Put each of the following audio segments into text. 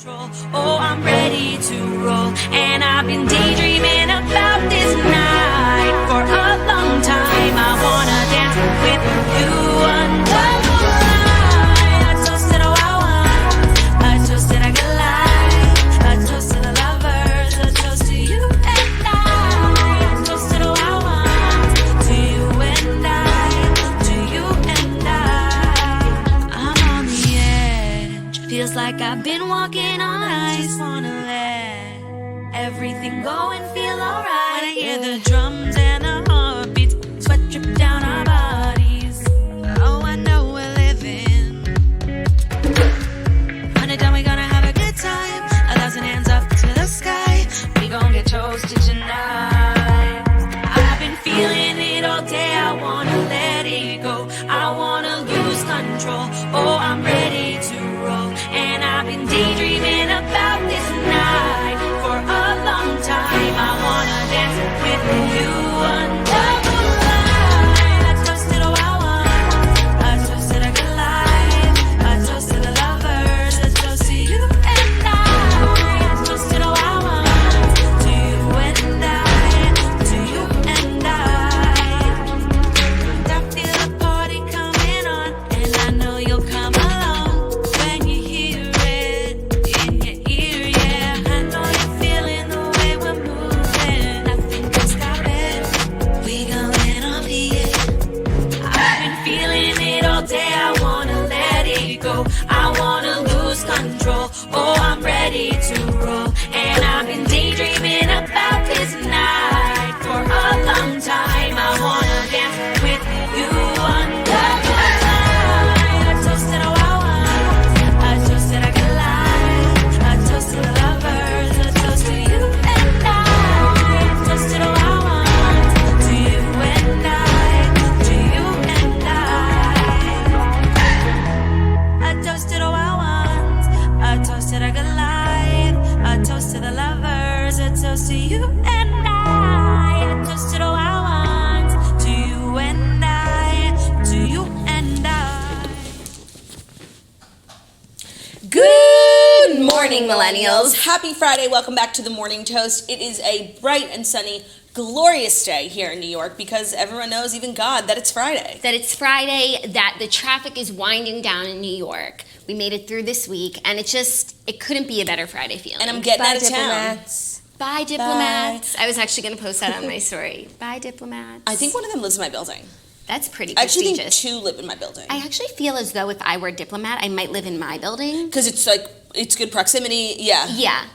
Oh, I'm ready to roll, and I've been daydreaming about this night for a long time. I wanna dance with you under the light. I toasted a wild, I toasted a good life, I toasted the lovers, I toast to you and I toasted a wild, to you and to you and I'm on the edge, feels like I've been walking on ice. Wanna let everything go and feel alright. When I hear the drums and the heartbeats, sweat drip down our bodies. Oh, I know we're living. When it's done, we're gonna have a good time. 1,000 hands up to the sky. We gon' get toasted tonight. I've been feeling it all day. I wanna let it go. I wanna lose control. Oh, I'm ready to roll, and I've been daydreaming about this night for a long time. I wanna dance with you under the light. I toasted a wild one, I toasted a good life, I toasted the lovers, I toast to you and I toasted a wild one, to you and to you and I feel the party coming on, and I know you'll come along when you hear it in your ear, yeah. I know you're feeling the way we're moving, nothing can stop it. We gon' win on the I've been feeling it all day. I wanna let it go. I wanna lose control. Oh, I'm ready to roll, and I've been daydreaming about this night for a long time. I wanna dance with you under the light. I toasted a wild one, I toasted a good life, I toasted the lovers, I toast to you and I toasted a wild one, to you and to you and I toasted a wild ones, I toasted a good life, I toasted the lovers, I toast to you and I toasted a wild ones, to you and to you and Good morning, millennials. Happy Friday. Welcome back to the Morning Toast. It is a bright and sunny, glorious day here in New York because everyone knows, even God, that it's Friday. That it's Friday, that the traffic is winding down in New York. We made it through this week, and it couldn't be a better Friday feeling. And I'm getting Bye, out of diplomats. Bye, diplomats. I was actually going to post that on my story. Bye, diplomats. I think one of them lives in my building. That's pretty I actually prestigious. think 2 live in my building. I actually feel as though if I were a diplomat, I might live in my building. Because it's good proximity. Yeah. Yeah.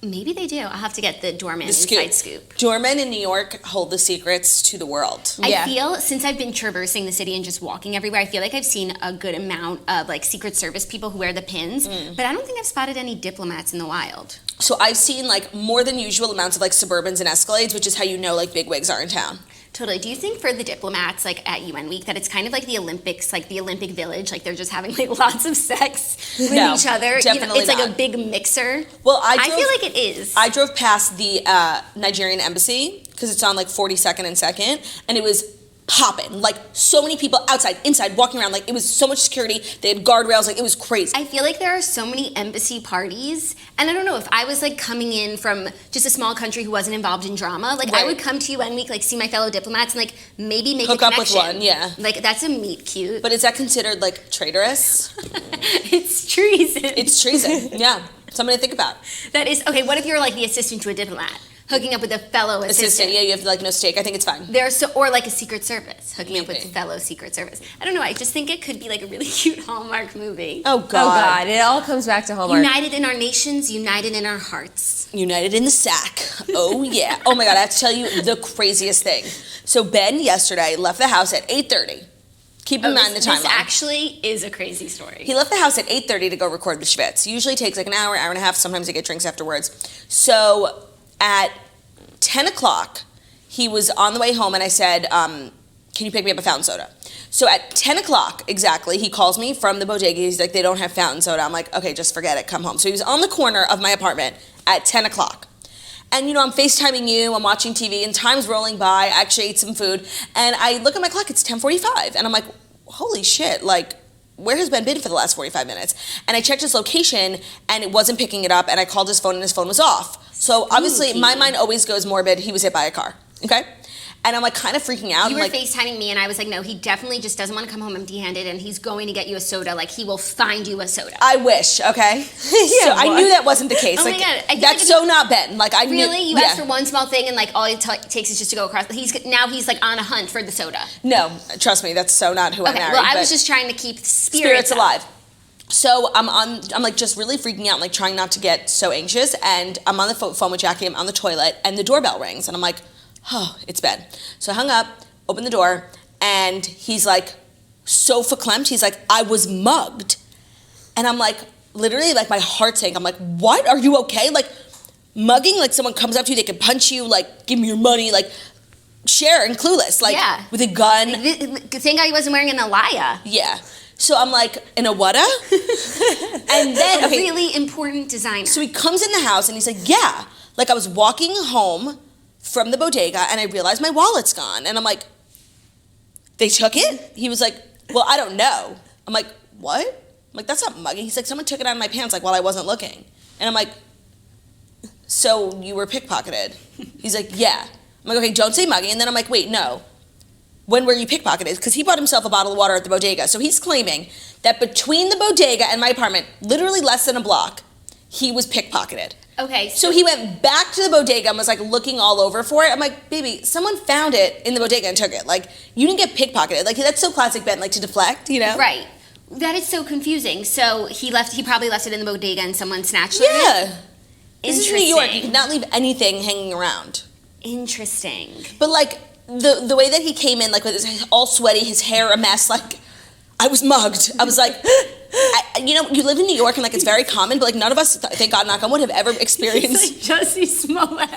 Maybe they do. I'll have to get the doorman inside scoop. Doormen in New York hold the secrets to the world. I feel, since I've been traversing the city and just walking everywhere, I feel like I've seen a good amount of like Secret Service people who wear the pins, but I don't think I've spotted any diplomats in the wild. So I've seen like more than usual amounts of like Suburbans and Escalades, which is how you know like big wigs are in town. Totally. Do you think for the diplomats, like at UN Week, that it's kind of like the Olympics, like the Olympic Village, like they're just having like lots of sex with each other? Definitely it's like a big mixer. Well, I feel like it is. I drove past the Nigerian embassy because it's on like 42nd and 2nd, and it was popping. Like so many people outside, inside, walking around. Like it was so much security. They had guardrails. Like it was crazy. I feel like there are so many embassy parties, and I don't know if I was like coming in from just a small country who wasn't involved in drama. Like I would come to UN Week, like see my fellow diplomats, and like maybe make hook a up connection. with one. Yeah. Like that's a meet cute. But is that considered like traitorous? It's treason. It's treason. Yeah. Something to think about. That is okay. What if you're like the assistant to a diplomat? Hooking up with a fellow assistant. Yeah, you have like no stake. I think it's fine. Or like a Secret Service, hooking up with a fellow Secret Service. I don't know. I just think it could be like a really cute Hallmark movie. Oh God. Oh God. It all comes back to Hallmark. United in our nations, united in our hearts. United in the sack. Oh yeah. Oh my God. I have to tell you the craziest thing. So Ben yesterday left the house at 8:30. Keep in mind the timeline. This actually is a crazy story. He left the house at 8:30 to go record the Schwitz. Usually takes like an hour, hour and a half. Sometimes I get drinks afterwards. So at 10 o'clock, he was on the way home, and I said, can you pick me up a fountain soda? So at 10 o'clock exactly, he calls me from the bodega. He's like, they don't have fountain soda. I'm like, okay, just forget it. Come home. So he was on the corner of my apartment at 10 o'clock. And, you know, I'm FaceTiming you, I'm watching TV, and time's rolling by. I actually ate some food, and I look at my clock, it's 10:45, and I'm like, holy shit, like, where has Ben been for the last 45 minutes? And I checked his location, and it wasn't picking it up, and I called his phone, and his phone was off. So obviously, my mind always goes morbid. He was hit by a car, okay? And I'm like kind of freaking out. You were like, FaceTiming me, and I was like, no, he definitely just doesn't want to come home empty-handed, and he's going to get you a soda. Like, he will find you a soda. I wish, okay? So I knew that wasn't the case. Oh my like, God. I feel that's like so not Ben. Like, I knew. Really? You asked for one small thing, and like all it takes is just to go across. Now he's like on a hunt for the soda. No, trust me, that's so not who I married. Well, I but was just trying to keep spirits up. alive. So I'm like just really freaking out, like trying not to get so anxious, and I'm on the phone with Jackie. I'm on the toilet, and the doorbell rings, and I'm like, oh, it's Ben. So I hung up, opened the door, and he's like so verklempt. He's like, I was mugged. And I'm like, literally, like my heart sank. I'm like, what? Are you okay? Like, mugging, like someone comes up to you, they can punch you, like, give me your money, like, Cher and Clueless, like, with a gun. Thank God he wasn't wearing an Alaya. Yeah. So I'm like, in a whata? And then, a really important designer. So he comes in the house and he's like, yeah. Like, I was walking home from the bodega and I realized my wallet's gone. And I'm like, they took it? He was like, well, I don't know. I'm like, what? I'm like, that's not mugging. He's like, someone took it out of my pants, like, while I wasn't looking. And I'm like, so you were pickpocketed? He's like, yeah. I'm like, okay, don't say mugging. And then I'm like, wait, no. When were you pickpocketed? Because he bought himself a bottle of water at the bodega. So he's claiming that between the bodega and my apartment, literally less than a block, he was pickpocketed. Okay. So he went back to the bodega and was like looking all over for it. I'm like, baby, someone found it in the bodega and took it. Like, you didn't get pickpocketed. Like, that's so classic Ben, like to deflect, you know? Right. That is so confusing. So he probably left it in the bodega and someone snatched it? Yeah. This is New York. You Interesting. cannot leave anything hanging around. Interesting. But like, the way that he came in, like with his all sweaty, his hair a mess, like, I was mugged. I was like, you know, you live in New York and like it's very common, but like none of us, thank God, knock on wood, have ever experienced. He's like Jussie Smollett.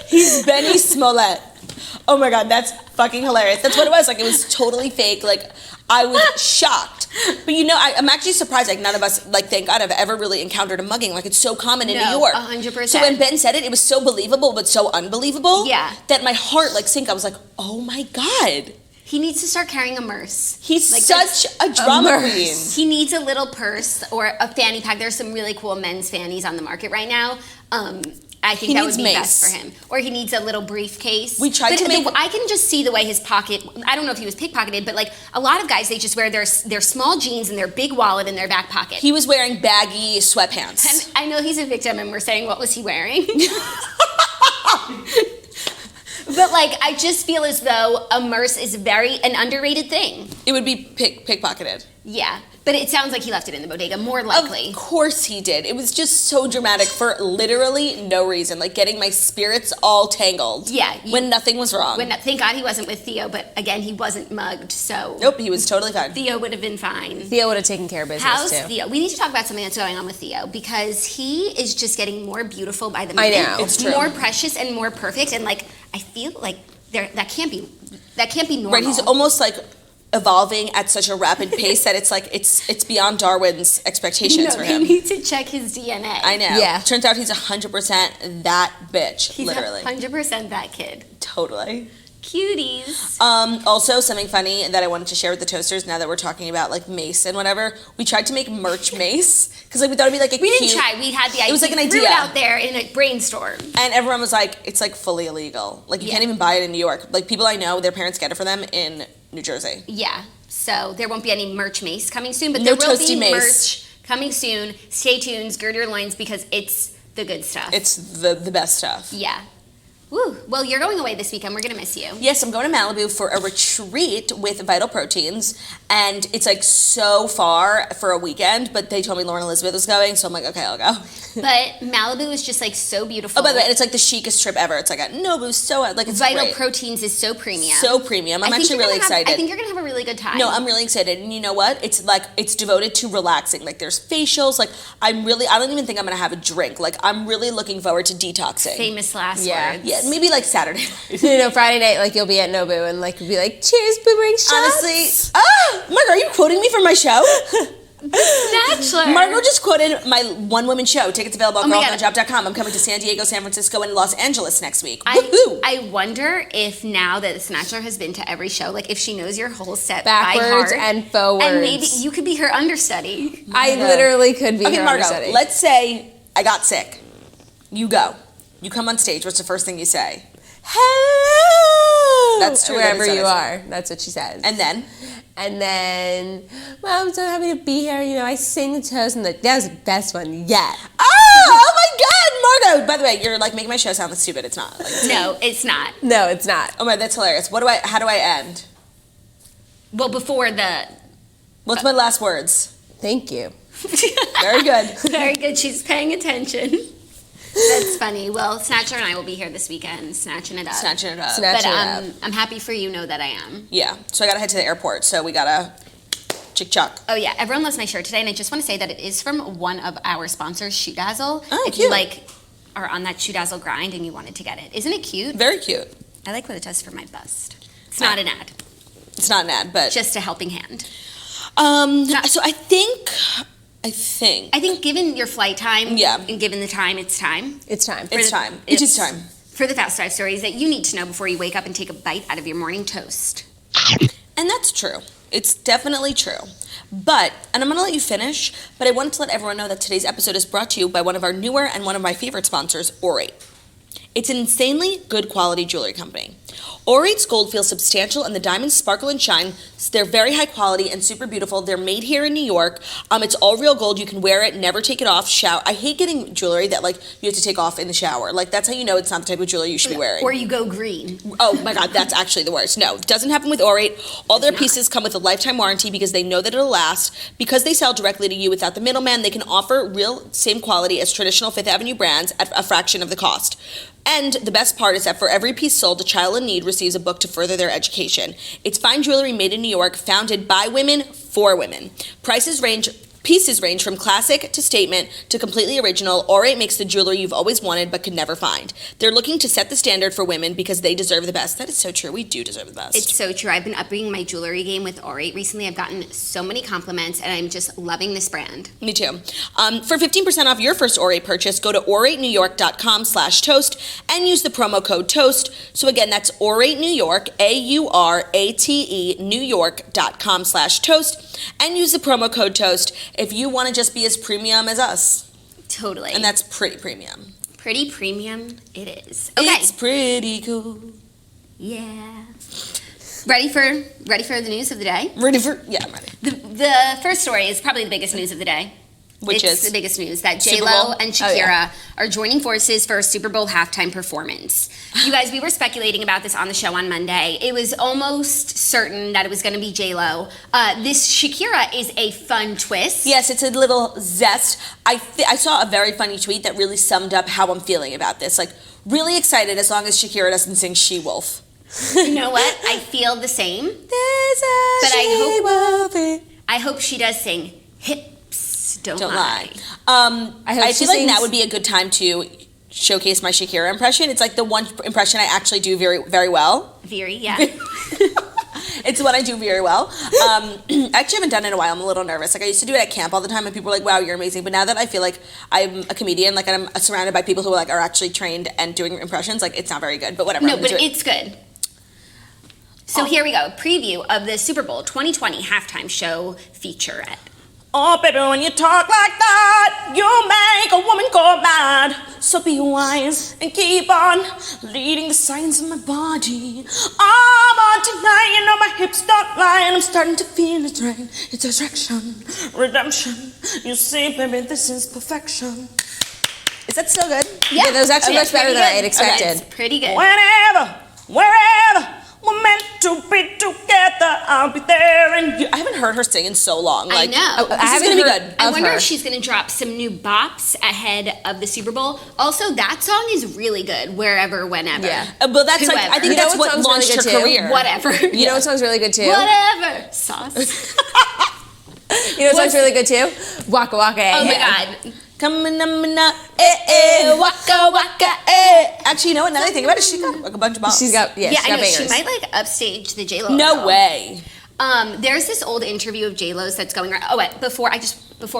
He's Benny Smollett. Oh my God, that's fucking hilarious. That's what it was. Like, it was totally fake. Like, I was shocked. But you know, I'm actually surprised, like, none of us, like, thank God, have ever really encountered a mugging. Like, it's so common in New York. 100%. So when Ben said it, it was so believable, but so unbelievable. Yeah. That my heart, like, sank. I was like, oh my God. He needs to start carrying a purse. He's Like, such a drama queen. He needs a little purse or a fanny pack. There's some really cool men's fannies on the market right now. I think that would be best for him. Or he needs a little briefcase. We tried to make. I can just see the way his pocket. I don't know if he was pickpocketed, but like a lot of guys, they just wear their small jeans and their big wallet in their back pocket. He was wearing baggy sweatpants. And I know he's a victim, and we're saying, what was he wearing? But like, I just feel as though a purse is an underrated thing. It would be pickpocketed. Yeah, but it sounds like he left it in the bodega, more likely. Of course he did. It was just so dramatic for literally no reason. Like getting my spirits all tangled. Yeah. When nothing was wrong. Thank God he wasn't with Theo, but again, he wasn't mugged, so. Nope, he was totally fine. Theo would have been fine. Theo would have taken care of business How's too. Theo? We need to talk about something that's going on with Theo because he is just getting more beautiful by the minute. I know. It's true. More precious and more perfect, and like I feel like that can't be normal. Right, he's almost like evolving at such a rapid pace that it's like it's beyond Darwin's expectations for They him. need to check his DNA. I know. Yeah. Turns out he's 100% that bitch. He's literally. 100% that kid. Totally. Cuties. Also, something funny that I wanted to share with the toasters now that we're talking about like mace and whatever. We tried to make merch mace because like we thought it'd be like a We cute. didn't try. We had the idea. It was like an We threw idea. it out there in a brainstorm. And everyone was like, it's like fully illegal. Like you can't even buy it in New York. Like people I know, their parents get it for them in New Jersey. Yeah. So there won't be any merch mace coming soon, but No there will toasty be mace. merch coming soon. Stay tuned. Gird your loins because it's the good stuff. It's the best stuff. Yeah. Woo. Well, you're going away this weekend. We're going to miss you. Yes, I'm going to Malibu for a retreat with Vital Proteins, and it's like so far for a weekend, but they told me Lauren Elizabeth was going, so I'm like, okay, I'll go. But Malibu is just like so beautiful. Oh, by the way, and it's like the chicest trip ever. It's like at Nobu, so like it's Vital great. Proteins is so premium. So premium. I'm I think actually you're really gonna have- excited. I think you're going to have a really good time. No, I'm really excited. And you know what? It's like, it's devoted to relaxing. Like, there's facials. Like, I don't even think I'm going to have a drink. Like, I'm really looking forward to detoxing. Famous last Yeah. words. Yeah, maybe like Saturday. You know, Friday night, like you'll be at Nobu and like you'll be like, cheers, boomerang shots. Honestly. Oh my God, are you quoting me from my show? Snatchler. Margot just quoted my one-woman show. Tickets available at Oh my God. girlsonthejob.com. I'm coming to San Diego, San Francisco, and Los Angeles next week. Woohoo! I wonder if now that the Snatchler has been to every show, like if she knows your whole set Backwards by heart, and forwards. and maybe you could be her understudy. I literally could be Okay, her Margot, understudy. let's say I got sick. You go. You come on stage. What's the first thing you say? Hello! That's true. Wherever That is you what are. That's what she says. And then? And then, well, I'm so happy to be here. You know, I sing the toast, and that was the best one yet. Oh my God, Margot! By the way, you're like making my show sound stupid. It's not. Like, No, it's not. No, it's not. oh my, that's hilarious. How do I end? Well, before the. What's my last words? Thank you. Very good. Very good. She's paying attention. That's funny. Well, Snatcher and I will be here this weekend, snatching it up. Snatching it up. Snatch But it up. I'm happy for you. Know that I am. Yeah. So I gotta head to the airport. So we gotta chick-chuck. Oh yeah, everyone loves my shirt today, and I just want to say that it is from one of our sponsors, Shoe Dazzle. Oh, if cute. you like are on that Shoe Dazzle grind and you wanted to get it, isn't it cute? Very cute. I like what it does for my bust. It's not an ad, It's not an ad, but just a helping hand. so I think I think given your flight time, Yeah. and given the time, it's time It's time. it's time. It is time. for the Fast Five stories that you need to know before you wake up and take a bite out of your morning toast. And that's true. It's definitely true. But, and I'm going to let you finish, but I wanted to let everyone know that today's episode is brought to you by one of our newer and one of my favorite sponsors, RHOBH. It's an insanely good quality jewelry company. RHOBH's gold feels substantial and the diamonds sparkle and shine. They're very high quality and super beautiful. They're made here in New York. It's all real gold. You can wear it, never take it off. Shower. I hate getting jewelry that like you have to take off in the shower. Like that's how you know it's not the type of jewelry you should be wearing. Or you go green. Oh my God, that's actually the worst. No, it doesn't happen with RHOBH. All their pieces come with a lifetime warranty because they know that it'll last. Because they sell directly to you without the middleman, they can offer real same quality as traditional Fifth Avenue brands at a fraction of the cost. And the best part is that for every piece sold, a child in need receives a book to further their education. It's fine jewelry made in New York, founded by women for women. Pieces range from classic to statement to completely original. RHOBH makes the jewelry you've always wanted but could never find. They're looking to set the standard for women because they deserve the best. That is so true. We do deserve the best. It's so true. I've been upping my jewelry game with RHOBH recently. I've gotten so many compliments, and I'm just loving this brand. Me too. For 15% off your first RHOBH purchase, go to orate.newyork.com/toast and use the promo code TOAST. So again, that's Orate New York, AURATE New York.com/toast, and use the promo code TOAST if you want to just be as premium as us. Totally. And that's pretty premium. Pretty premium it is. Okay. It's pretty cool. Yeah. Ready for the news of the day? I'm ready. The first story is probably the biggest news of the day. Which It's is? the biggest news, that Super J-Lo Bowl? and Shakira are joining forces for a Super Bowl halftime performance. You guys, we were speculating about this on the show on Monday. It was almost certain that it was going to be J-Lo. This Shakira is a fun twist. Yes, it's a little zest. I saw a very funny tweet that really summed up how I'm feeling about this. Like, really excited as long as Shakira doesn't sing She-Wolf. You know what? I feel the same. There's a But She-Wolf. I hope she does sing Hips Don't Lie. I she feel like sings- that would be a good time to showcase my Shakira impression. It's like the one impression I actually do very, very well. Very, yeah. It's what I do very well. I actually haven't done it in a while. I'm a little nervous. Like I used to do it at camp all the time, and people were like, "Wow, you're amazing." But now that I feel like I'm a comedian, like I'm surrounded by people who like are actually trained and doing impressions, like it's not very good. But whatever. No, I'm but gonna do it. it's good. So here we go. Preview of the Super Bowl 2020 halftime show featurette. Oh, baby, when you talk like that, you make a woman go mad. So be wise and keep on leading the signs of my body. I'm on tonight, you know my hips don't lie, and I'm starting to feel it right. It's attraction, redemption. You see, baby, this is perfection. Is that still good? Yeah, that was actually much better than I had Okay, expected. it's pretty good. Whenever, wherever. We're meant to be together. I'll be there, and I haven't heard her sing in so long. Like, I know. This is gonna be good. I of wonder her. if she's going to drop some new bops ahead of the Super Bowl. Also, that song is really good, Wherever, Whenever. Yeah. But that's like, I Whoever. think You know that's what what song's really launched good her too? career. Whatever. You know what song's really good too? Whatever. Sauce. You know what song's really good too? Waka Waka. Oh my God. Coming waka waka, Actually, you know what? Now that I think about it, she got like a bunch of bops. She's got Yeah, I know. bangers. She might like upstage the J-Lo. no though. way. There's this old interview of J-Lo's that's going around. Oh, wait, before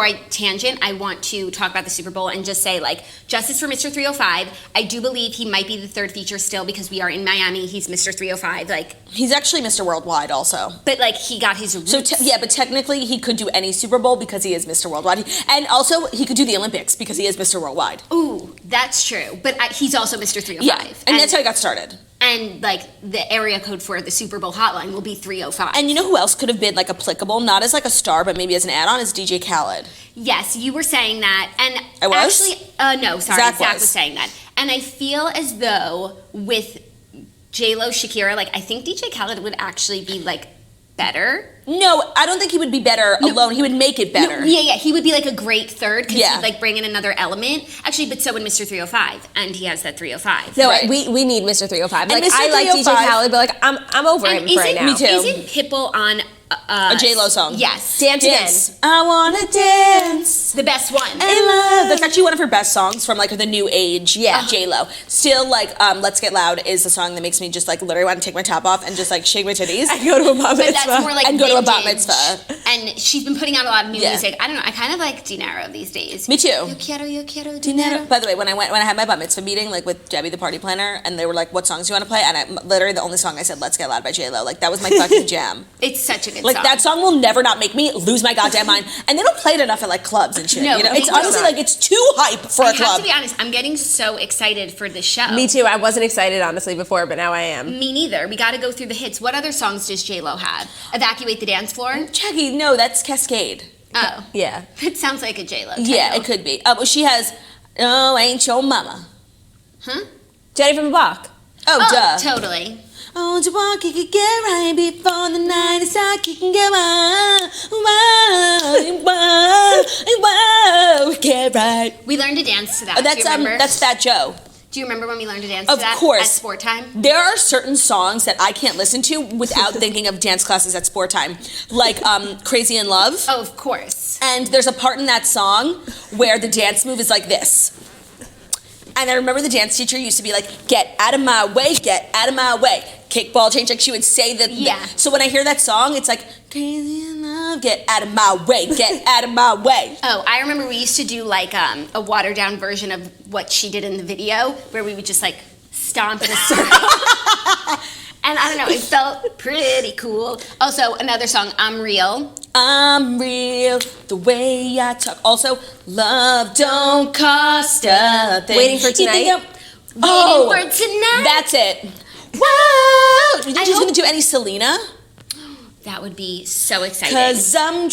I tangent, I want to talk about the Super Bowl and just say, like, justice for Mr. 305. I do believe he might be the third feature still because we are in Miami. He's Mr. 305. Like, he's actually Mr. Worldwide also. But, like, he got his roots. So, but technically he could do any Super Bowl because he is Mr. Worldwide. And also, he could do the Olympics because he is Mr. Worldwide. Ooh, that's true. But he's also Mr. 305. Yeah, and that's how he got started. And, like, the area code for the Super Bowl hotline will be 305. And you know who else could have been, like, applicable? Not as, like, a star, but maybe as an add-on, is DJ Khaled. Yes, you were saying that. And I was? actually, no, sorry, Zach was saying that. And I feel as though with J-Lo, Shakira, like, I think DJ Khaled would actually be, like, better. No, I don't think he would be better alone. He would make it better. No, yeah, he would be like a great third because Yeah. he'd like bring in another element. Actually, but so would Mr. 305, and he has that 305. No, Right. we need Mr. 305. Like, Mr. I like DJ 305 Khaled, but like I'm over him And for right now. Me too. Isn't Pitbull on A J-Lo song. Yes, Dance Dance. again. I wanna dance. the best one. In love. That's actually one of her best songs from like the new age J-Lo. Still like Let's Get Loud is the song that makes me just like literally want to take my top off and just like shake my titties. I go to a bat But mitzvah. that's more like And go to a bat vintage. mitzvah. And she's been putting out a lot of new Yeah. music. I don't know. I kind of like dinero these days. Me too. Yo quiero dinero. By the way, when I had my bat mitzvah meeting, like with Debbie, the party planner, and they were like, "What songs do you want to play?" And literally the only song I said, "Let's Get Loud" by J-Lo. Like that was my fucking jam. It's such a good Like song. that song will never not make me lose my goddamn mind. And they don't play it enough at like clubs and shit. No, you know, they it's don't. honestly like it's too hype for I a have club. to be honest. I'm getting so excited for this show. Me too. I wasn't excited honestly before, but now I am. Me neither. We got to go through the hits. What other songs does J-Lo have? Evacuate the Dance Floor? Jackie, no, that's Cascade. Oh. Yeah. It sounds like a J-Lo title. Yeah, it could be. Well, she has "Oh, Ain't Your Mama." Huh? Jenny from the Block. Oh, duh. Totally. Oh, to walk, you could get right before the night is out. You can get whoa, get right. We learned to dance to that. Oh, Do you remember? that's Fat Joe. Do you remember when we learned to dance Of to that course. at sport time? There are certain songs that I can't listen to without thinking of dance classes at sport time, like "Crazy in Love." Oh, of course. And there's a part in that song where the dance move is like this. And I remember the dance teacher used to be like, "Get out of my way, get out of my way." Kickball change, like she would say that. Yeah. So when I hear that song, it's like, "Crazy in love, get out of my way, get out of my way." Oh, I remember we used to do like a watered down version of what she did in the video where we would just like stomp in a circle. And I don't know, it felt pretty cool. Also, another song, I'm Real. I'm real, the way I talk. Also, love don't cost a thing. Waiting for You think Tonight? Oh, Waiting for Tonight. that's it. Whoa! You think she's hope- gonna do any Selena? That would be so exciting. 'Cause I'm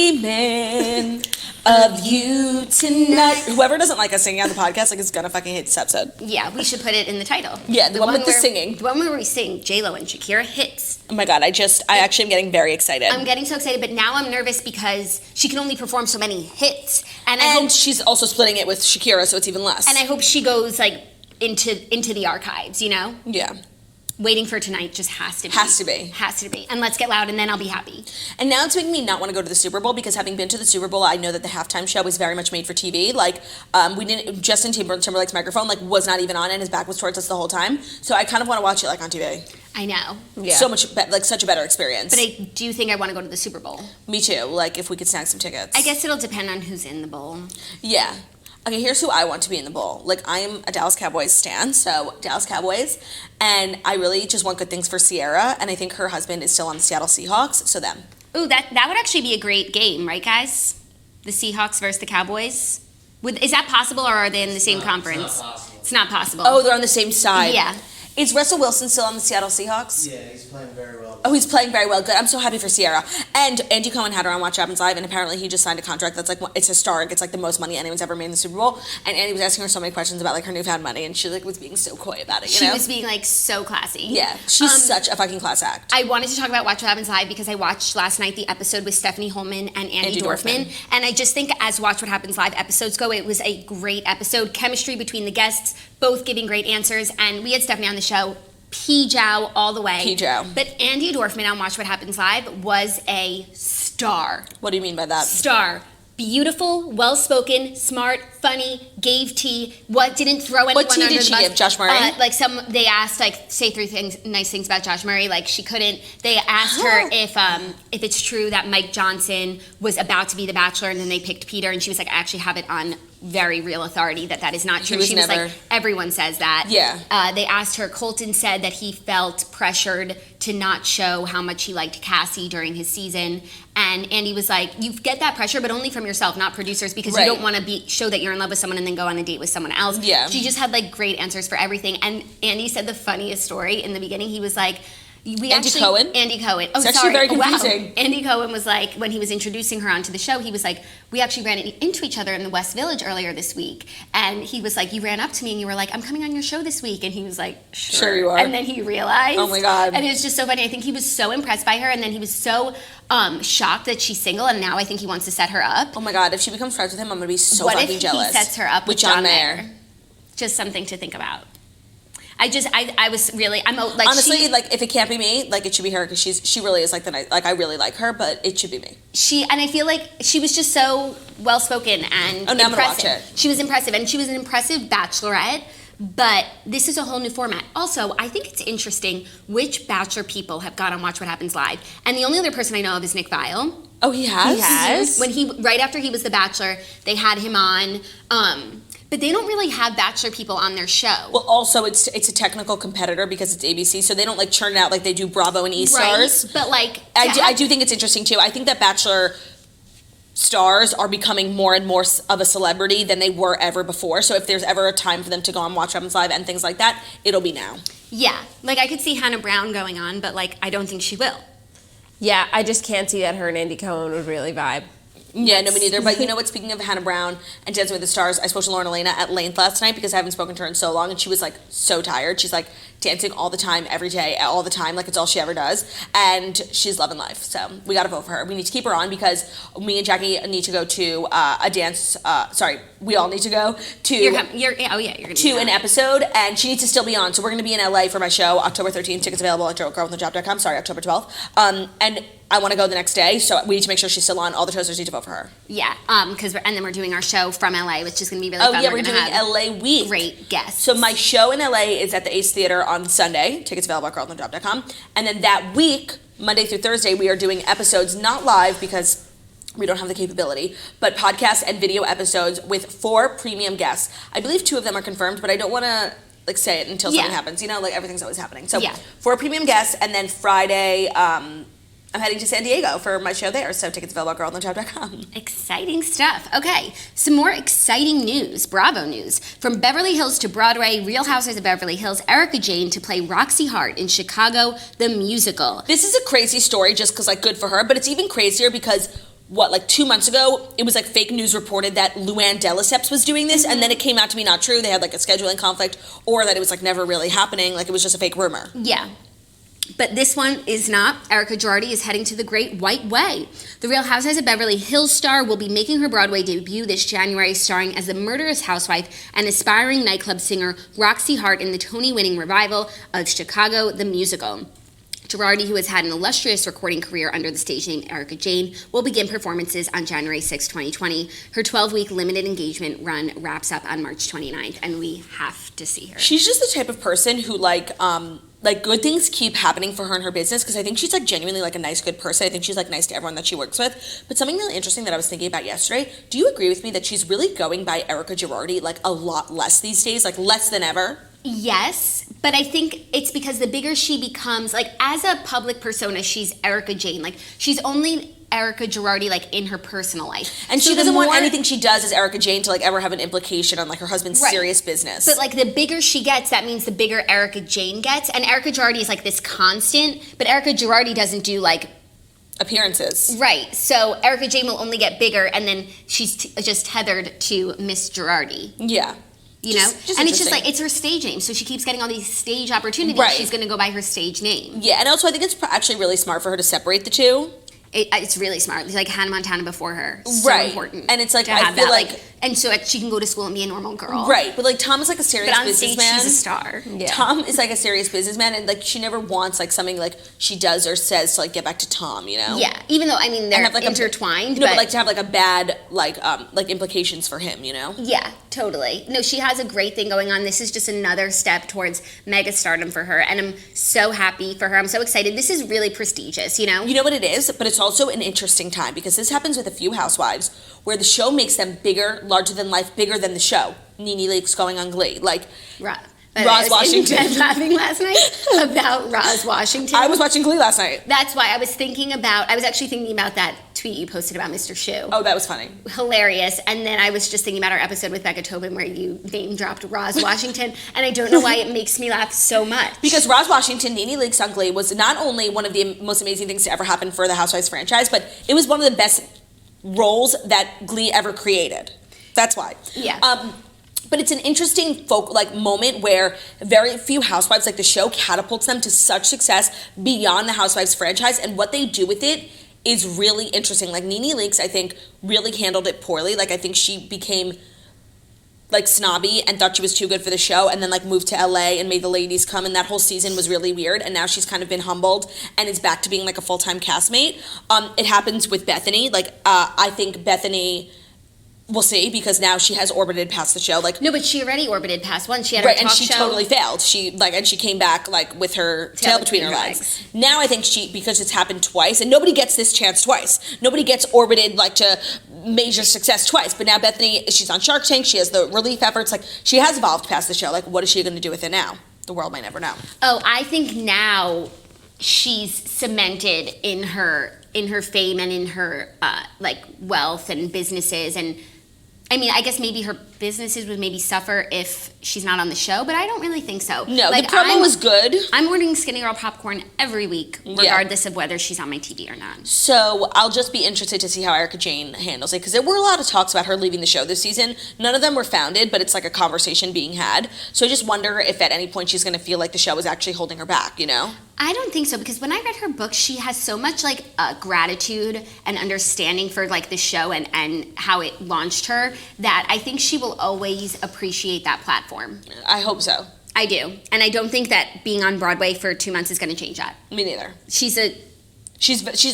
dreaming of you tonight. Whoever doesn't like us singing on the podcast, like, is gonna fucking hate this episode. Yeah, we should put it in the title. Yeah, the one with the where- singing. The one where we sing J-Lo and Shakira hits. Oh my god, I actually am getting very excited. I'm getting so excited, but now I'm nervous because she can only perform so many hits. And I and hope she's also splitting it with Shakira, so it's even less. and I hope she goes like into the archives, you know? yeah. Waiting for Tonight just has to be. Has to be. Has to be. And Let's Get Loud and then I'll be happy. And now it's making me not want to go to the Super Bowl because having been to the Super Bowl, I know that the halftime show is very much made for TV. Like, we didn't. Justin Timberlake's microphone like was not even on, and his back was towards us the whole time. So I kind of want to watch it like on TV. I know. Yeah. So much, like such a better experience. But I do think I want to go to the Super Bowl. Me too. Like if we could snag some tickets. I guess it'll depend on who's in the bowl. Yeah. Okay, here's who I want to be in the bowl. Like, I'm a Dallas Cowboys stan, so Dallas Cowboys. And I really just want good things for Sierra, and I think her husband is still on the Seattle Seahawks, so them. Ooh, that would actually be a great game, right, guys? The Seahawks versus the Cowboys. Is that possible, or are they in the same conference? It's not possible. Oh, they're on the same side. Yeah. Is Russell Wilson still on the Seattle Seahawks? Yeah, he's playing very well. Oh, he's playing very well. Good. I'm so happy for Sierra. And Andy Cohen had her on Watch What Happens Live, and apparently he just signed a contract that's like, it's historic. It's like the most money anyone's ever made in the Super Bowl. And Andy was asking her so many questions about like her newfound money, and she like was being so coy about it. You She know? was being like so classy. Yeah, she's such a fucking class act. I wanted to talk about Watch What Happens Live because I watched last night the episode with Stephanie Holman and Andy Dorfman. And I just think as Watch What Happens Live episodes go, it was a great episode. Chemistry between the guests, both giving great answers. And we had Stephanie on the show. P-Jow all the way. P-Jow. But Andy Dorfman on Watch What Happens Live was a star. What do you mean by that? Star. beautiful, well-spoken, smart, funny, gave tea, didn't throw anyone What tea under did the she bus. give? Josh Murray? They asked, say 3 nice things about Josh Murray. Like, she couldn't. They asked her if it's true that Mike Johnson was about to be the Bachelor, and then they picked Peter, and she was like, I actually have it on very real authority that is not true. She was like, everyone says that. Yeah. They asked her, Colton said that he felt pressured to not show how much he liked Cassie during his season. And Andy was like, you get that pressure, but only from yourself, not producers, because you don't want to show that you're in love with someone and then go on a date with someone else. Yeah. She just had like great answers for everything. And Andy said the funniest story in the beginning. He was like, Andy Cohen. Oh, it's sorry. actually very confusing. Wow. Andy Cohen was like, when he was introducing her onto the show, he was like, we actually ran into each other in the West Village earlier this week. And he was like, you ran up to me and you were like, I'm coming on your show this week. And he was like, sure you are. And then he realized. Oh my God. And it was just so funny. I think he was so impressed by her. And then he was so shocked that she's single. And now I think he wants to set her up. Oh my God, if she becomes friends with him, I'm going to be so what fucking jealous. What if he sets her up with John Mayer? Just something to think about. I was really, honestly, if it can't be me, like, it should be her, because she really is like I really like her, but it should be me. And I feel like she was just so well spoken and now I'm gonna impressive. watch it. She was impressive, and she was an impressive bachelorette. But this is a whole new format. Also, I think it's interesting which Bachelor people have gone on Watch What Happens Live, and the only other person I know of is Nick Viall. Oh, he has? He has? Right after he was the Bachelor, they had him on. But they don't really have Bachelor people on their show. Well, also, it's a technical competitor because it's ABC, so they don't like churn it out like they do Bravo and E-Stars. Right, but like... I do think it's interesting, too. I think that Bachelor stars are becoming more and more of a celebrity than they were ever before. So if there's ever a time for them to go on Watch What Happens Live and things like that, it'll be now. Yeah. Like, I could see Hannah Brown going on, but, like, I don't think she will. Yeah, I just can't see that her and Andy Cohen would really vibe. Yeah, no, me neither. But you know what? Speaking of Hannah Brown and Dancing with the Stars, I spoke to Lauren Elena at length last night because I haven't spoken to her in so long, and she was like so tired. She's like dancing all the time, every day, all the time, like it's all she ever does, and she's loving life. So we got to vote for her. We need to keep her on because me and Jackie need to go to a dance. We all need to go to an episode, and she needs to still be on. So we're going to be in LA for my show, October 13th. Tickets available at girlwiththejob.com. Sorry, October 12th. And I want to go the next day, so we need to make sure she's still on. All the toasters need to vote for her. Yeah, and then we're doing our show from LA, which is going to be really fun. Oh yeah, we're doing LA week. Great guests. So my show in LA is at the Ace Theater on Sunday. Tickets available at girlwiththejob.com. And then that week, Monday through Thursday, we are doing episodes not live because we don't have the capability, but podcast and video episodes with 4 premium guests. I believe 2 of them are confirmed, but I don't want to say it until something happens. You know, everything's always happening. So 4 premium guests, and then Friday, I'm heading to San Diego for my show there, so tickets available at girlwiththejob.com. Exciting stuff. Okay, some more exciting news, Bravo news. From Beverly Hills to Broadway, Real Housewives of Beverly Hills, Erika Jayne to play Roxie Hart in Chicago, the musical. This is a crazy story just because, good for her, but it's even crazier because 2 months ago, it was fake news reported that Luann de Lesseps was doing this, and then it came out to be not true. They had a scheduling conflict, or that it was never really happening, it was just a fake rumor. Yeah. But this one is not. Erika Girardi is heading to the Great White Way. The Real Housewives of Beverly Hills star will be making her Broadway debut this January, starring as the murderous housewife and aspiring nightclub singer Roxie Hart in the Tony-winning revival of Chicago, the musical. Girardi, who has had an illustrious recording career under the stage name Erika Jayne, will begin performances on January 6, 2020. Her 12-week limited engagement run wraps up on March 29th, and we have to see her. She's just the type of person who, good things keep happening for her in her business, because I think she's genuinely a nice, good person. I think she's nice to everyone that she works with. But something really interesting that I was thinking about yesterday, do you agree with me that she's really going by Erika Girardi a lot less these days, less than ever? Yes, but I think it's because the bigger she becomes, as a public persona, she's Erika Jayne. She's only Erika Girardi, in her personal life. And so she doesn't want anything she does as Erika Jayne to, ever have an implication on, her husband's serious business. But, the bigger she gets, that means the bigger Erika Jayne gets. And Erika Girardi is, this constant, but Erika Girardi doesn't do, appearances. Right. So Erika Jayne will only get bigger, and then she's just tethered to Miss Girardi. Yeah. You know? And it's just it's her stage name. So she keeps getting all these stage opportunities. Right. She's going to go by her stage name. Yeah, and also I think it's actually really smart for her to separate the two. It's really smart. Like Hannah Montana before her. So Right. important. And it's like, to I have feel that, like- and so she can go to school and be a normal girl. Right, but like Tom is like a serious But on stage, businessman. she's a star. Yeah. Tom is like a serious businessman, and like she never wants like something like she does or says to like get back to Tom, you know? Yeah, even though, I mean, they're have, like, intertwined. No, but like to have like a bad like implications for him, you know? Yeah, totally. No, she has a great thing going on. This is just another step towards mega stardom for her, and I'm so happy for her. I'm so excited. This is really prestigious, you know? You know what it is? But it's also an interesting time because this happens with a few housewives where the show makes them bigger, larger than life, bigger than the show. Nene Leakes going on Glee. Like, Roz Roz Washington. I was laughing last night about Roz Washington. I was watching Glee last night. That's why I was actually thinking about that tweet you posted about Mr. Shoe. Oh, that was funny. Hilarious. And then I was just thinking about our episode with Becca Tobin where you name dropped Roz Washington, and I don't know why it makes me laugh so much. Because Roz Washington, Nene Leakes on Glee was not only one of the most amazing things to ever happen for the Housewives franchise, but it was one of the best roles that Glee ever created. That's why. Yeah. But it's an interesting moment where very few housewives, like the show catapults them to such success beyond the Housewives franchise, and what they do with it is really interesting. Like Nene Leakes, I think, really handled it poorly. Like I think she became like snobby and thought she was too good for the show, and then like moved to LA and made the ladies come, and that whole season was really weird, and now she's kind of been humbled and is back to being like a full-time castmate. It happens with Bethany. I think Bethany, we'll see, because now she has orbited past the show. Like No, but she already orbited past one. She had right, her and talk she show. totally failed. And she came back like with her tail between her legs. Now I think because it's happened twice, and nobody gets this chance twice. Nobody gets orbited like to major success twice. But now Bethany, she's on Shark Tank. She has the relief efforts. Like she has evolved past the show. Like what is she going to do with it now? The world might never know. Oh, I think now she's cemented in her fame and in her wealth and businesses, and I mean, I guess maybe her businesses would maybe suffer if she's not on the show, but I don't really think so. No, the promo was good. I'm ordering Skinny Girl popcorn every week, regardless of whether she's on my TV or not. So I'll just be interested to see how Erika Jayne handles it, because there were a lot of talks about her leaving the show this season. None of them were founded, but it's like a conversation being had. So I just wonder if at any point she's going to feel like the show is actually holding her back, you know? I don't think so, because when I read her book, she has so much gratitude and understanding for like the show and how it launched her, that I think she will always appreciate that platform. I hope so. I do. And I don't think that being on Broadway for 2 months is going to change that. Me neither. She's a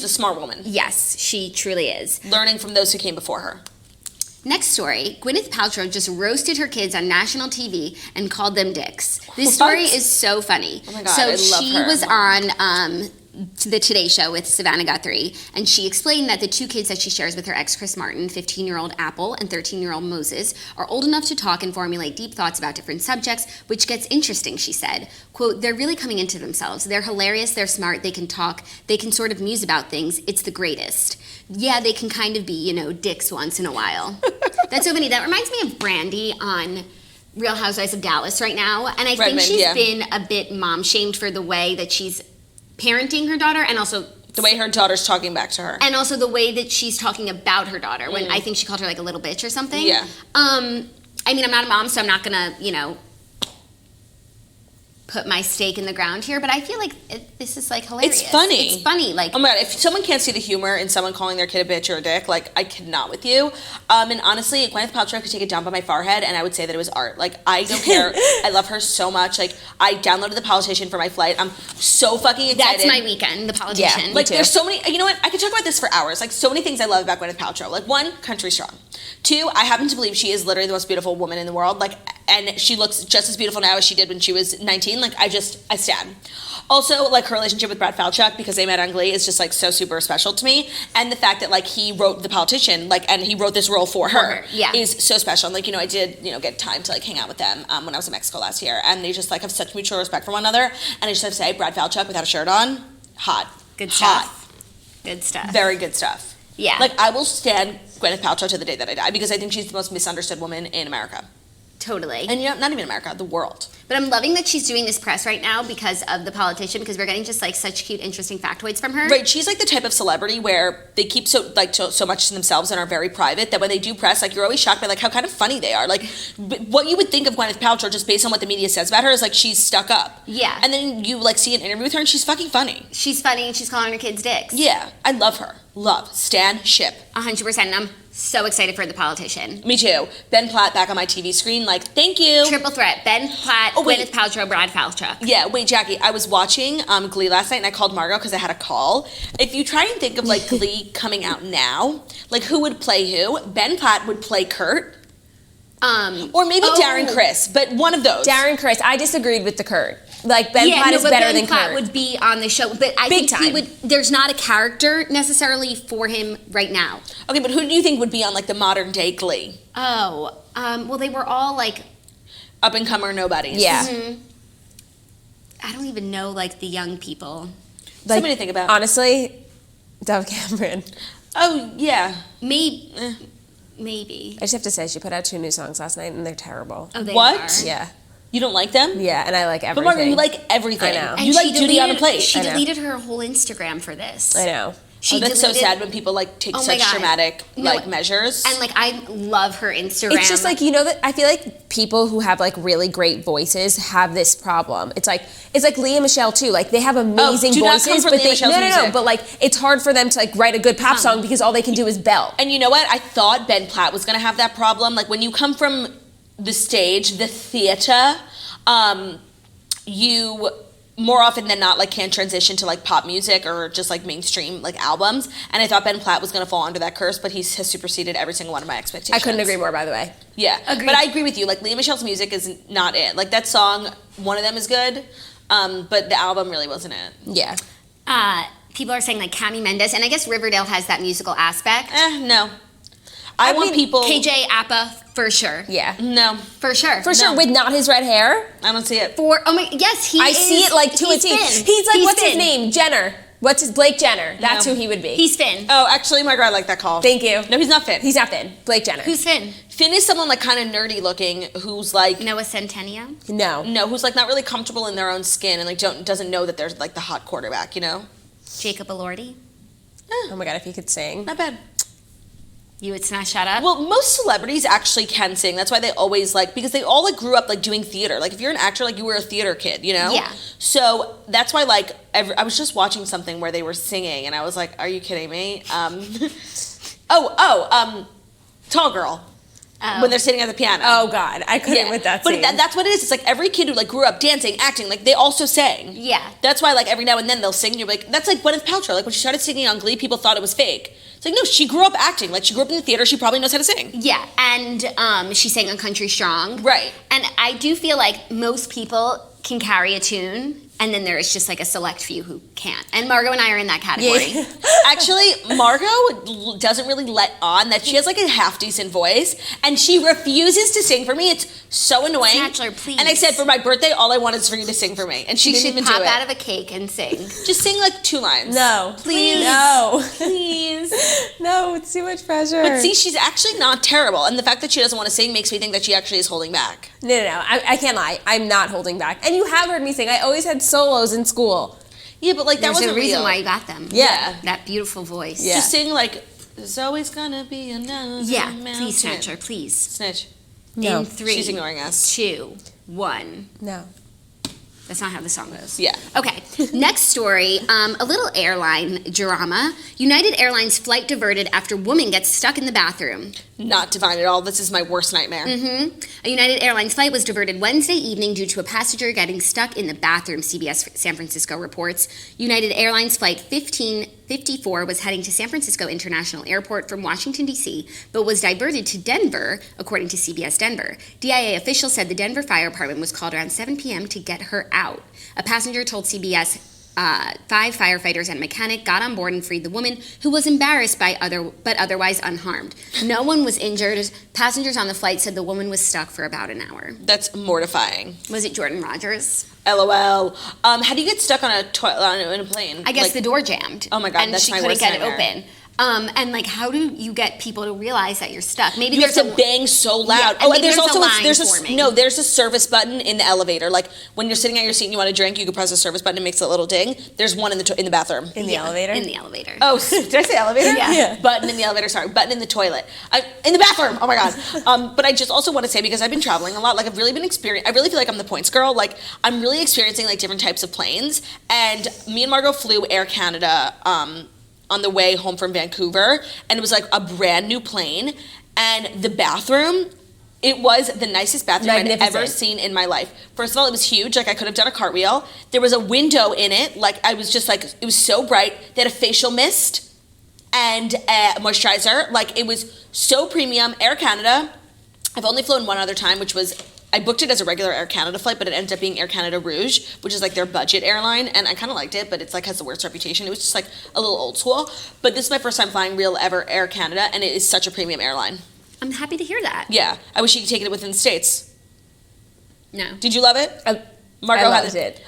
smart woman. Yes, she truly is. Learning from those who came before her. Next story, Gwyneth Paltrow just roasted her kids on national TV and called them dicks. This What? story is so funny. Oh my God, so I love she her. was on the Today Show with Savannah Guthrie, and she explained that the two kids that she shares with her ex Chris Martin, 15-year-old Apple and 13-year-old Moses, are old enough to talk and formulate deep thoughts about different subjects, which gets interesting, she said. Quote, they're really coming into themselves. They're hilarious, they're smart, they can talk, they can sort of muse about things. It's the greatest. Yeah, they can kind of be, dicks once in a while. That's so funny. That reminds me of Brandy on Real Housewives of Dallas right now, and I think she's been a bit mom-shamed for the way that she's parenting her daughter, and also The way her daughter's talking back to her. and also the way that she's talking about her daughter, when I think she called her like a little bitch or something. Yeah. I mean, I'm not a mom, so I'm not gonna, put my stake in the ground here, but I feel like this is like hilarious. It's funny. It's funny. Like, oh my God, if someone can't see the humor in someone calling their kid a bitch or a dick, like, I cannot with you. And honestly, Gwyneth Paltrow could take a dump on my forehead and I would say that it was art. Like, I don't care. I love her so much. Like, I downloaded The Politician for my flight. I'm so fucking excited. that's my weekend, The Politician. Yeah, like there's so many, you know what, I could talk about this for hours. Like so many things I love about Gwyneth Paltrow. Like one, country strong. Two, I happen to believe she is literally the most beautiful woman in the world. Like, and she looks just as beautiful now as she did when she was 19. Like I stand. Also, like her relationship with Brad Falchuk, because they met on Glee, is just like so super special to me. And the fact that like he wrote The Politician, like, and he wrote this role for her, yeah, is so special. And like, I did, get time to like hang out with them when I was in Mexico last year, and they just like have such mutual respect for one another. And I just have to say, Brad Falchuk without a shirt on, hot. Good hot. stuff. Good stuff. Very good stuff. Yeah. Like I will stand Gwyneth Paltrow to the day that I die, because I think she's the most misunderstood woman in America. Totally. And not even America, the world. But I'm loving that she's doing this press right now because of the politician, because we're getting just like such cute, interesting factoids from her. Right, she's like the type of celebrity where they keep so much to themselves and are very private that when they do press, like you're always shocked by like how kind of funny they are. Like what you would think of Gwyneth Paltrow just based on what the media says about her is like she's stuck up. Yeah. And then you like see an interview with her and she's fucking funny. She's funny and she's calling her kids dicks. Yeah, I love her. Love. Stan ship. 100%. And I'm so excited for the politician. Me too. Ben Platt back on my TV screen, like, thank you. Triple threat. Ben Platt, Gwyneth Paltrow, Brad Paltrow. Yeah, wait, Jackie, I was watching Glee last night and I called Margot because I had a call. If you try and think of like Glee coming out now, like who would play who? Ben Platt would play Kurt. Or maybe Darren Criss, but one of those. Darren Criss. I disagreed with the Kurt. Like Ben Platt is better than Kurt. Ben Platt would be on the show, but I think he would. There's not a character necessarily for him right now. Okay, but who do you think would be on like the modern day Glee? Oh, well, they were all like up and comer nobodies. Yeah. Mm-hmm. I don't even know like the young people. Like, somebody to think about. Honestly, Dove Cameron. Oh yeah, Maybe. I just have to say, she put out 2 new songs last night, and they're terrible. Oh, they What? are. Yeah. You don't like them? Yeah, and I like But everything. Margot, you like everything. I know. And You like she Duty on a deleted- Plate. She I know. deleted her whole Instagram for this. I know. She That's so deleted- sad when people like take Oh my such God. dramatic No, like measures. And like I love her Instagram. It's just like, you know, that I feel like people who have like really great voices have this problem. It's like Leah Michele too. Like they have amazing do not come voices, for but Lea Michele's no, music. but like it's hard for them to like write a good pop song because all they can do is belt. And you know what? I thought Ben Platt was gonna have that problem. Like when you come from the stage, the theater, you more often than not like can't transition to like pop music or just like mainstream like albums. And I thought Ben Platt was gonna fall under that curse, but he has superseded every single one of my expectations. I couldn't agree more, by the way. Yeah, Agreed. but I agree with you. Like Lea Michele's music is not it. Like that song, one of them is good, but the album really wasn't it. Yeah. people are saying like Cami Mendes, and I guess Riverdale has that musical aspect. No. I want people. KJ Appa for sure. Yeah. No, For sure. For sure, with not his red hair. I don't see it. Yes, he I is. see it like to a he's T. Finn. He's like, what's his Finn. name? Jenner. What's his Blake Jenner? That's No. who he would be. He's Finn. Oh, actually, Margaret, I like that call. Thank you. No, he's not Finn. He's not Finn. Blake Jenner. Who's Finn? Finn is someone like kind of nerdy looking who's like Noah Centineo. No. who's like not really comfortable in their own skin and like doesn't know that they're like the hot quarterback, you know? Jacob Elordi. Oh my god, if he could sing. Not bad. You would smash that up. Well, most celebrities actually can sing. That's why they always like, because they all like grew up like doing theater. Like if you're an actor, like you were a theater kid, you know? Yeah. So that's why like I was just watching something where they were singing and I was like, are you kidding me? Tall Girl. Oh. When they're sitting at the piano. Oh god, I couldn't with that But scene. that's what it is. It's like every kid who like grew up dancing, acting, like they also sang. Yeah. That's why like every now and then they'll sing. And you're like, that's like Gwyneth Paltrow. Like when she started singing on Glee, people thought it was fake. It's like no, she grew up acting. Like she grew up in the theater. She probably knows how to sing. Yeah, and she sang on Country Strong. Right. And I do feel like most people can carry a tune, and then there is just like a select few who can't. And Margot and I are in that category. Yeah. Actually, Margot doesn't really let on that she has like a half decent voice, and she refuses to sing for me. It's so annoying. Snatchler, please. And I said for my birthday, all I want is for you to sing for me, and she She didn't should even pop do it. out of a cake and sing. Just sing like 2 lines. No. Please. No. Please. No, it's too much pressure. But see, she's actually not terrible, and the fact that she doesn't want to sing makes me think that she actually is holding back. No. I can't lie. I'm not holding back. And you have heard me sing. I always had solos in school. Yeah, but like that There's wasn't a reason real. why you got them. Yeah. That beautiful voice. Yeah. Just sing like, there's always gonna be another Yeah, mountain. please, Snatcher, please. Snitch. No. In 3, She's ignoring us. 2, 1. No. That's not how the song goes. Yeah. Okay, next story, a little airline drama. United Airlines flight diverted after woman gets stuck in the bathroom. Not divine at all. This is my worst nightmare. A United Airlines flight was diverted Wednesday evening due to a passenger getting stuck in the bathroom, CBS San Francisco reports. United Airlines flight 1554 was heading to San Francisco International Airport from Washington, D.C., but was diverted to Denver, according to CBS Denver. DIA officials said the Denver Fire Department was called around 7 p.m. to get her out. A passenger told CBS 5 firefighters and a mechanic got on board and freed the woman, who was embarrassed but otherwise unharmed. No one was injured. Passengers on the flight said the woman was stuck for about an hour. That's mortifying. Was it Jordan Rogers? LOL. How do you get stuck on a plane? I guess Like, the door jammed. Oh my God, and that's she my couldn't worst get nightmare. it open. And like, how do you get people to realize that you're stuck? Maybe You have there's to bang so loud. Yeah, and maybe there's there's a also line there's forming. there's a service button in the elevator. Like when you're sitting at your seat and you want a drink, you can press the service button. It makes a little ding. There's one in the bathroom. In the elevator? In the elevator. Oh, did I say elevator? Yeah. Button in the elevator. Sorry, button in the toilet. In the bathroom. Oh my god. But I just also want to say, because I've been traveling a lot, like I've really been I really feel like I'm the points girl. Like I'm really experiencing like different types of planes. And me and Margot flew Air Canada on the way home from Vancouver, and it was like a brand new plane, and the bathroom, it was the nicest bathroom I'd ever seen in my life. First of all, it was huge, like I could have done a cartwheel. There was a window in it, like I was just like, it was so bright. They had a facial mist and a moisturizer, like it was so premium. Air Canada, I've only flown one other time, which was, I booked it as a regular Air Canada flight, but it ended up being Air Canada RHOBH, which is like their budget airline, and I kind of liked it, but it's like has the worst reputation. It was just like a little old school. But this is my first time flying real ever Air Canada, and it is such a premium airline. I'm happy to hear that. Yeah, I wish you could take it within the States. No. Did you love it? Margot I loved it.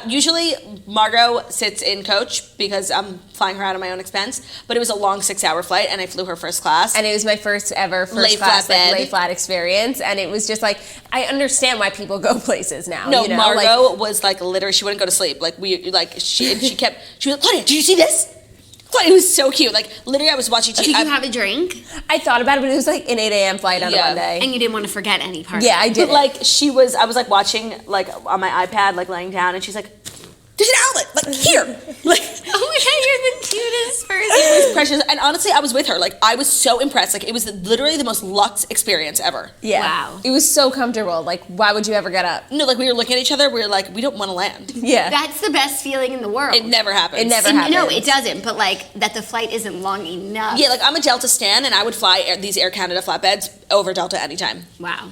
Usually Margot sits in coach because I'm flying her out of my own expense, but it was a long 6-hour flight and I flew her first class. And it was my first ever Lay flat bed. lay flat experience, and it was just like, I understand why people go places now. No, you know? Margot was like literally, she wouldn't go to sleep. Like she was like, Claudia, did you see this? Claudia, it was so cute. Like literally, I was watching. Did you have a drink? I thought about it, but it was like an 8 a.m. flight on a Monday. And you didn't want to forget any part. Yeah, I did. But like I was like watching like on my iPad, like laying down, and she's like, "There's an outlet, like here." Like, oh my god, you're the cutest person. it was precious. And honestly, I was with her. Like I was so impressed. Like it was literally the most luxe experience ever. Yeah. Wow. It was so comfortable. Like, why would you ever get up? No, like we were looking at each other. We were like, we don't want to land. Yeah. That's the best feeling in the world. It never happens. It never happens. No, it doesn't. But like that, the flight isn't long enough. Yeah, like I'm a Delta stan, and I would fly these Air Canada flatbeds over Delta anytime. Wow,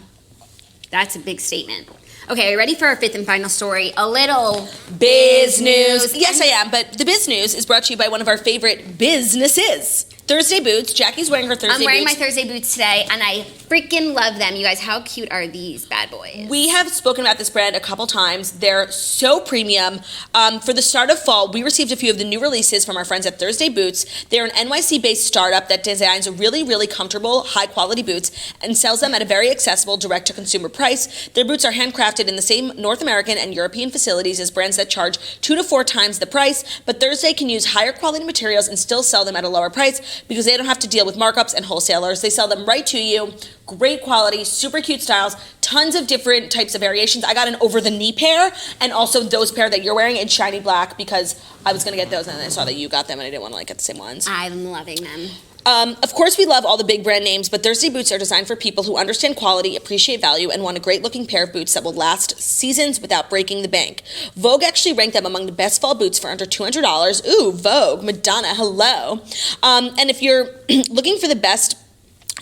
that's a big statement. Okay, are you ready for our fifth and final story? A little Biz news. Yes, I am. But the biz news is brought to you by one of our favorite businesses. Thursday Boots. Jackie's wearing her Thursday boots. I'm wearing my Thursday boots today, and I freaking love them. You guys, how cute are these bad boys? We have spoken about this brand a couple times. They're so premium. For the start of fall, we received a few of the new releases from our friends at Thursday Boots. They're an NYC-based startup that designs really, really comfortable, high-quality boots and sells them at a very accessible direct-to-consumer price. Their boots are handcrafted in the same North American and European facilities as brands that charge 2 to 4 times the price, but Thursday can use higher quality materials and still sell them at a lower price because they don't have to deal with markups and wholesalers. They sell them right to you. Great quality, super cute styles, tons of different types of variations. I got an over-the-knee pair and also those pair that you're wearing in shiny black because I was going to get those and then I saw that you got them and I didn't want to get the same ones. I'm loving them. Of course, we love all the big brand names, but Thursday Boots are designed for people who understand quality, appreciate value, and want a great-looking pair of boots that will last seasons without breaking the bank. Vogue actually ranked them among the best fall boots for under $200. Ooh, Vogue, Madonna, hello. And if you're looking for the best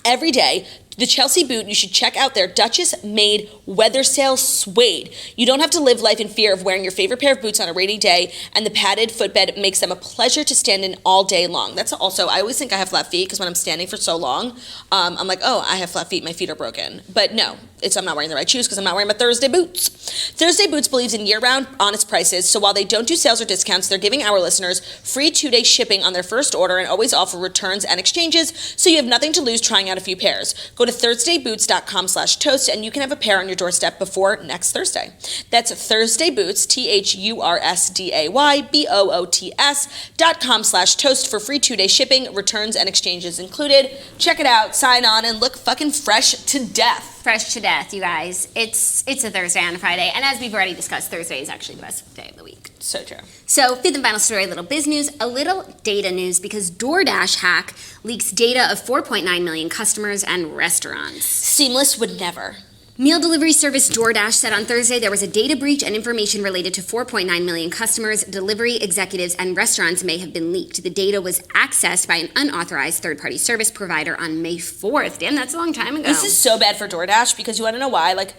every day, the Chelsea boot, you should check out their Duchess-made weather sail suede. You don't have to live life in fear of wearing your favorite pair of boots on a rainy day, and the padded footbed makes them a pleasure to stand in all day long. That's also, I always think I have flat feet because when I'm standing for so long, I'm like, oh, I have flat feet, my feet are broken. But no, I'm not wearing the right shoes because I'm not wearing my Thursday Boots. Thursday Boots believes in year-round honest prices, so while they don't do sales or discounts, they're giving our listeners free 2-day shipping on their first order and always offer returns and exchanges, so you have nothing to lose trying out a few pairs. Go to thursdayboots.com/toast and you can have a pair on your doorstep before next Thursday. That's Thursday Boots, thursdayboots.com/toast for free 2-day shipping, returns, and exchanges included. Check it out, sign on, and look fucking fresh to death. Fresh to death, you guys. It's a Thursday and a Friday, and as we've already discussed, Thursday is actually the best day of the week. So true. So, fifth and final story, a little biz news, a little data news, because DoorDash hack leaks data of 4.9 million customers and restaurants. Seamless would never. Meal delivery service DoorDash said on Thursday there was a data breach and information related to 4.9 million customers, delivery executives, and restaurants may have been leaked. The data was accessed by an unauthorized third-party service provider on May 4th. Damn, that's a long time ago. This is so bad for DoorDash because you want to know why? Like,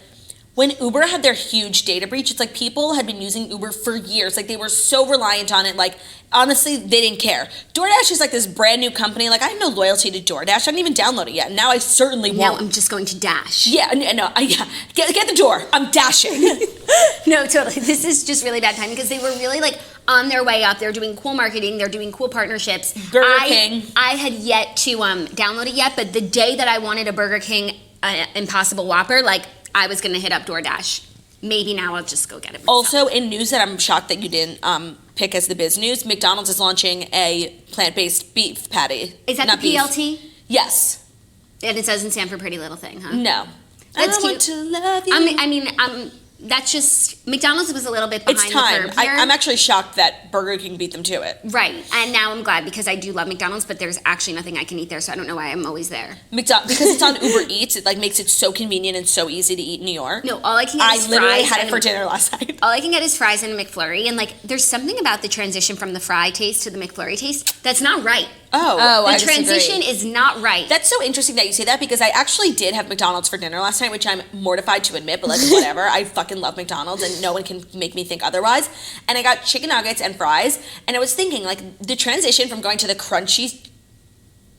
when Uber had their huge data breach, it's like people had been using Uber for years. Like, they were so reliant on it. Like, honestly, they didn't care. DoorDash is like this brand new company. Like, I have no loyalty to DoorDash. I didn't even download it yet. Now I certainly won't. Now I'm just going to Dash. Yeah, no, get the door. I'm dashing. No, totally. This is just really bad timing because they were really like on their way up. They're doing cool marketing. They're doing cool partnerships. Burger King. I had yet to download it yet, but the day that I wanted a Burger King Impossible Whopper, like I was going to hit up DoorDash. Maybe now I'll just go get it myself. Also, in news that I'm shocked that you didn't pick as the biz news, McDonald's is launching a plant-based beef patty. Is that Not the beef. PLT? Yes. And it doesn't stand for Pretty Little Thing, huh? No. That's I cute. want to love you. I mean, that's just McDonald's was a little bit behind It's time. the curve here. I'm actually shocked that Burger King beat them to it. Right, and now I'm glad because I do love McDonald's, but there's actually nothing I can eat there, so I don't know why I'm always there. Because it's on Uber Eats, it like makes it so convenient and so easy to eat in New York. No, all I can get is I literally fries had it and for dinner last night. All I can get is fries and a McFlurry, and like there's something about the transition from the fry taste to the McFlurry taste that's not right. Oh, The transition is not right. That's so interesting that you say that because I actually did have McDonald's for dinner last night, which I'm mortified to admit, but like whatever. I fucking love McDonald's and no one can make me think otherwise. And I got chicken nuggets and fries, and I was thinking like the transition from going to the crunchy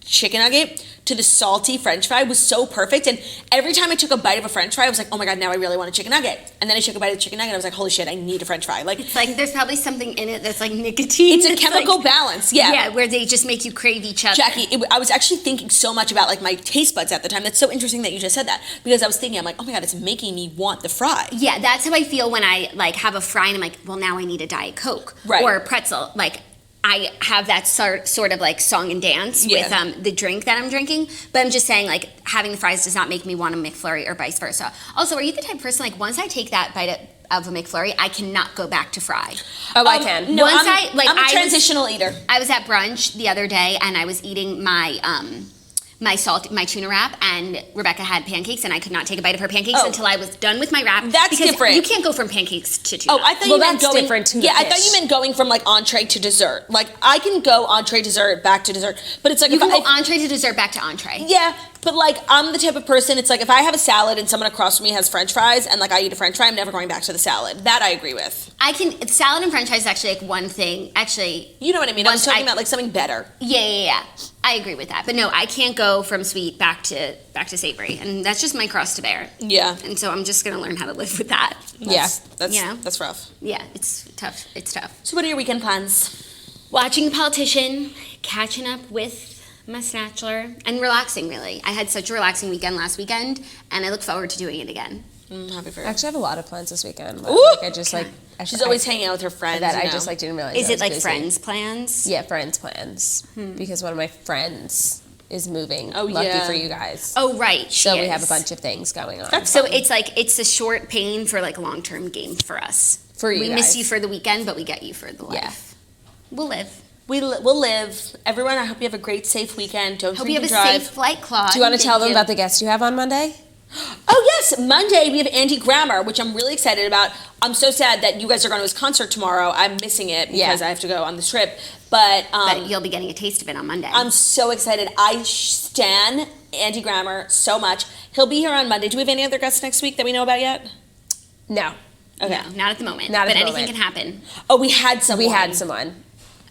chicken nugget to the salty French fry was so perfect. And every time I took a bite of a French fry, I was like, oh my God, now I really want a chicken nugget. And then I took a bite of the chicken nugget, and I was like, holy shit, I need a French fry. Like, It's like there's probably something in it that's like nicotine. it's a chemical like, balance. Yeah. Yeah, where they just make you crave each other. Jackie, I was actually thinking so much about like my taste buds at the time. That's so interesting that you just said that because I was thinking, I'm like, oh my God, it's making me want the fry. Yeah, that's how I feel when I like have a fry and I'm like, well, now I need a Diet Coke Right. or a pretzel. Like I have that sort of like song and dance Yeah. with the drink that I'm drinking. But I'm just saying like having the fries does not make me want a McFlurry or vice versa. Also, are you the type of person like once I take that bite of a McFlurry, I cannot go back to fry? Oh, I can. No, Once I'm a I transitional eater. I was at brunch the other day and I was eating my my tuna wrap, and Rebecca had pancakes, and I could not take a bite of her pancakes Oh. until I was done with my wrap. That's because different. You can't go from pancakes to tuna. Oh, I thought Well, you meant that's going different too, Yeah, the I thought fish. you meant going from like entree to dessert. Like I can go entree dessert back to dessert, but it's like you if can I, go entree to dessert back to entree. yeah, but like I'm the type of person. It's like if I have a salad and someone across from me has French fries and like I eat a French fry, I'm never going back to the salad. That I agree with. I can salad and French fries is actually like one thing. Actually, You know what I mean? I'm Once talking I- about like something better. yeah. I agree with that. But no, I can't go from sweet back to savory, and that's just my cross to bear. Yeah, And so I'm just gonna learn how to live with that. that's Yeah. that's rough. Yeah, it's tough. It's tough. So what are your weekend plans? Watching The Politician, catching up with my Snatchler, and relaxing. Really, I had such a relaxing weekend last weekend, and I look forward to doing it again. I'm happy for I you. actually have a lot of plans this weekend. Ooh! Like I just like She's always hanging out with her friends. that. you I know? just like didn't realize. Is I it was like busy. friends plans? Yeah, friends plans because one of my friends is moving. Oh, Lucky yeah. for you guys. Oh right. So she we have a is. bunch of things going on. That's So fun. it's like it's a short pain for like long term gain for us. For you we guys. miss you for the weekend, but we get you for the life. Yeah. We'll live. We'll live. Everyone, I hope you have a great, safe weekend. Don't Hope drink you have and a drive. safe flight, Claude. Do you want to tell Thank them you. about the guest you have on Monday? Oh yes, Monday we have Andy Grammer, which I'm really excited about. I'm so sad that you guys are going to his concert tomorrow. I'm missing it because Yeah. I have to go on this trip. But, But you'll be getting a taste of it on Monday. I'm so excited. I stan Andy Grammer so much. He'll be here on Monday. Do we have any other guests next week that we know about yet? No, Okay. No, not at the moment. Not at but the anything moment. can happen. Oh, we had someone. we had someone,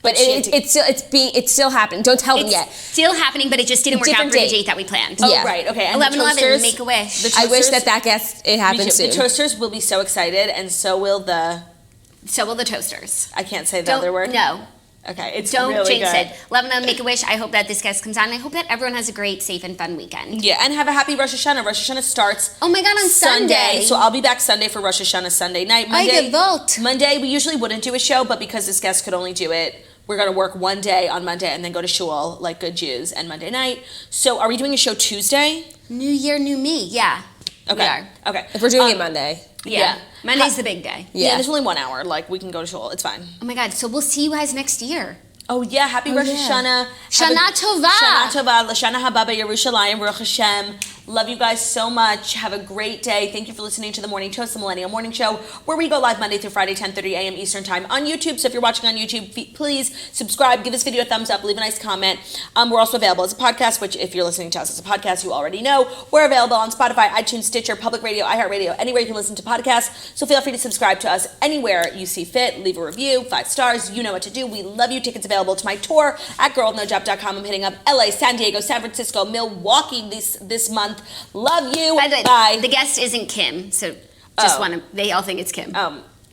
but she it's still happening. Don't tell them yet. Still happening, but it just didn't work out Different for the date. date that we planned. Oh, Yeah. right. Okay. And the 11/11, toasters- make a wish. the I wish toasters- that guest it Me happened too. soon. The toasters will be so excited, and so will the. So will the toasters. I can't say the Don't other word. No. Okay. It's Don't really jinx good. it. 11 make a wish. I hope that this guest comes on. I hope that everyone has a great, safe, and fun weekend. Yeah, and have a happy Rosh Hashanah. Rosh Hashanah starts Oh my God, on Sunday. So I'll be back Sunday for Rosh Hashanah Sunday night. I Monday, vote. Monday, we usually wouldn't do a show, but because this guest could only do it, we're going to work one day on Monday and then go to shul like good Jews and Monday night. So are we doing a show Tuesday? New year, new me. Yeah. Okay. We are. Okay. If we're doing it Monday, Yeah. Monday's the big day. Yeah, Yeah. there's only 1 hour. Like, we can go to shul. It's fine. Oh my God. So we'll see you guys next year. Oh, yeah. Happy Rosh yeah. Hashanah. Shana Tova. Shana Tova. Lashana Haba Yerushalayim. Baruch Hashem. Love you guys so much. Have a great day. Thank you for listening to The Morning Toast, the Millennial Morning Show, where we go live Monday through Friday, 10:30 a.m. Eastern Time on YouTube. So if you're watching on YouTube, please subscribe, give this video a thumbs up, leave a nice comment. We're also available as a podcast, which if you're listening to us as a podcast, you already know. We're available on Spotify, iTunes, Stitcher, Public Radio, iHeartRadio, anywhere you can listen to podcasts. So feel free to subscribe to us anywhere you see fit. Leave a review, 5 stars. You know what to do. We love you. Tickets available to my tour at girlwithnojob.com. I'm hitting up LA, San Diego, San Francisco, Milwaukee this month. Love you. By the way, Bye. the guest isn't Kim, so They all think it's Kim.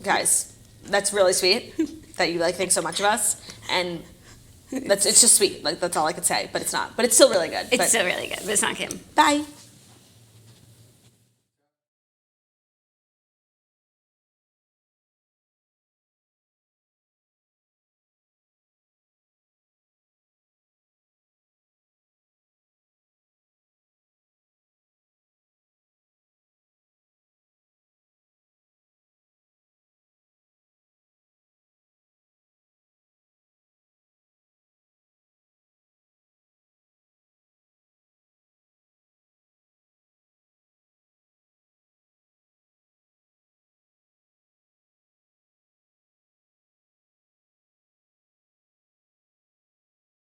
Guys, that's really sweet that you like think so much of us, and it's just sweet. Like that's all I could say, but it's not. But it's still really good. It's still really good, but it's not Kim. Bye.